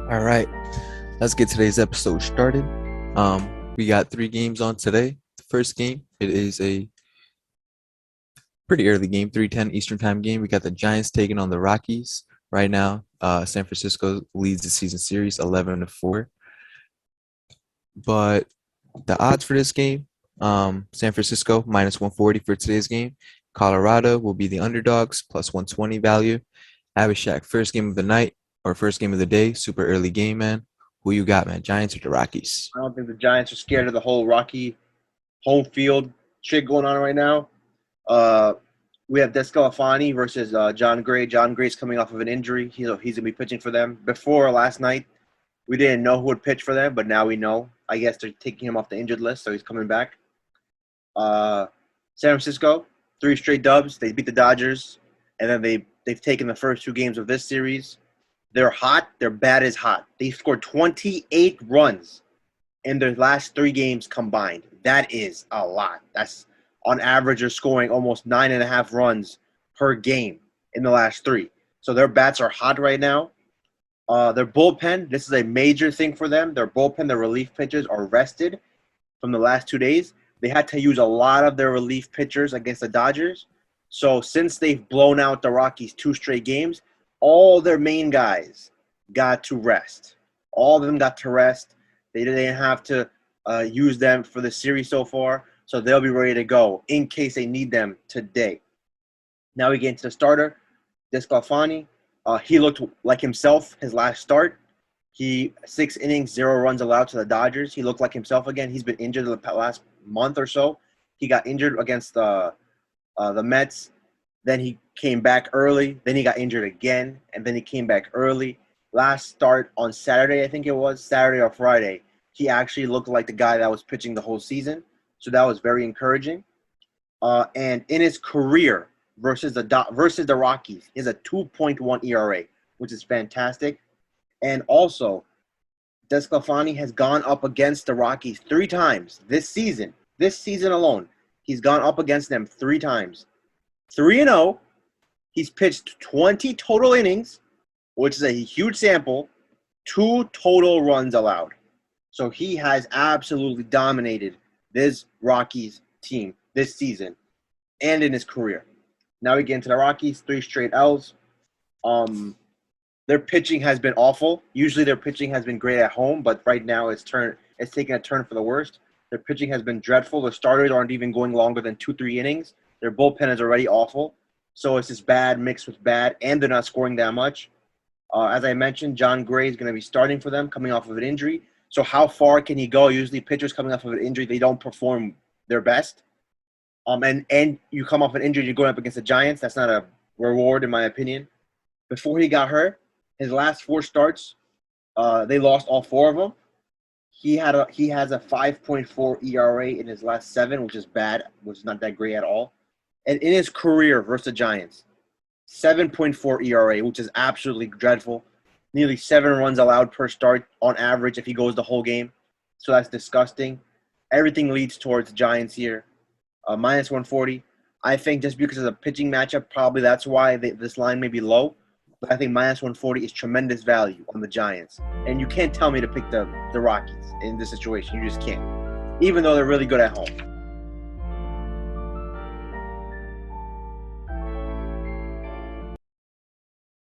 All right, let's get today's episode started. We got three games on today. The first game, it is a pretty early game, 3:10 Eastern Time game. We got the Giants taking on the Rockies. Right now, San Francisco leads the season series 11-4. But the odds for this game, San Francisco minus 140 for today's game. Colorado will be the underdogs plus 120 value. Abhishek, first game of the night or first game of the day, super early game, man. Who you got, man? Giants or the Rockies? I don't think the Giants are scared of the whole Rocky home field shit going on right now. Uh, we have Descalafani versus John Gray. John Gray's coming off of an injury. He's going to be pitching for them. Before last night, we didn't know who would pitch for them, but now we know. I guess they're taking him off the injured list, so he's coming back. San Francisco, 3 straight dubs. They beat the Dodgers, and then they've taken the first 2 games of this series. They're hot. They're bad as hot. They scored 28 runs in their last 3 games combined. That is a lot. That's on average, they're scoring almost 9.5 runs per game in the last 3. So their bats are hot right now. Their bullpen, this is a major thing for them. Their bullpen, their relief pitchers are rested from the last 2 days. They had to use a lot of their relief pitchers against the Dodgers. So since they've blown out the Rockies 2 straight games, all their main guys got to rest. All of them got to rest. They didn't have to use them for the series so far, so they'll be ready to go in case they need them today. Now we get into the starter, Descalfani. He looked like himself his last start. 6 innings, 0 runs allowed to the Dodgers. He looked like himself again. He's been injured the last month or so. He got injured against the Mets. Then he came back early. Then he got injured again, and then he came back early. Last start on Saturday, I think it was, Saturday or Friday, he actually looked like the guy that was pitching the whole season. So that was very encouraging. And in his career versus the Rockies, he has a 2.1 ERA, which is fantastic. And also, Desclafani has gone up against the Rockies 3 times this season. This season alone, he's gone up against them 3 times. 3-0. He's pitched 20 total innings, which is a huge sample, 2 total runs allowed. So he has absolutely dominated this Rockies team this season and in his career. Now we get into the Rockies, 3 straight L's. Their pitching has been awful. Usually their pitching has been great at home, but right now it's taking a turn for the worst. Their pitching has been dreadful. The starters aren't even going longer than 2-3 innings. Their bullpen is already awful. So it's just bad mixed with bad, and they're not scoring that much. As I mentioned, John Gray is going to be starting for them coming off of an injury. So how far can he go? Usually pitchers coming off of an injury, they don't perform their best. And you come off an injury, you're going up against the Giants. That's not a reward, in my opinion. Before he got hurt, his last 4 starts, they lost all 4 of them. He has a 5.4 ERA in his last 7, which is bad, which is not that great at all. And in his career versus the Giants, 7.4 ERA, which is absolutely dreadful. Nearly 7 runs allowed per start on average if he goes the whole game. So that's disgusting. Everything leads towards the Giants here. Minus 140. I think just because of the pitching matchup, probably that's why this line may be low. But I think minus 140 is tremendous value on the Giants. And you can't tell me to pick the Rockies in this situation. You just can't. Even though they're really good at home.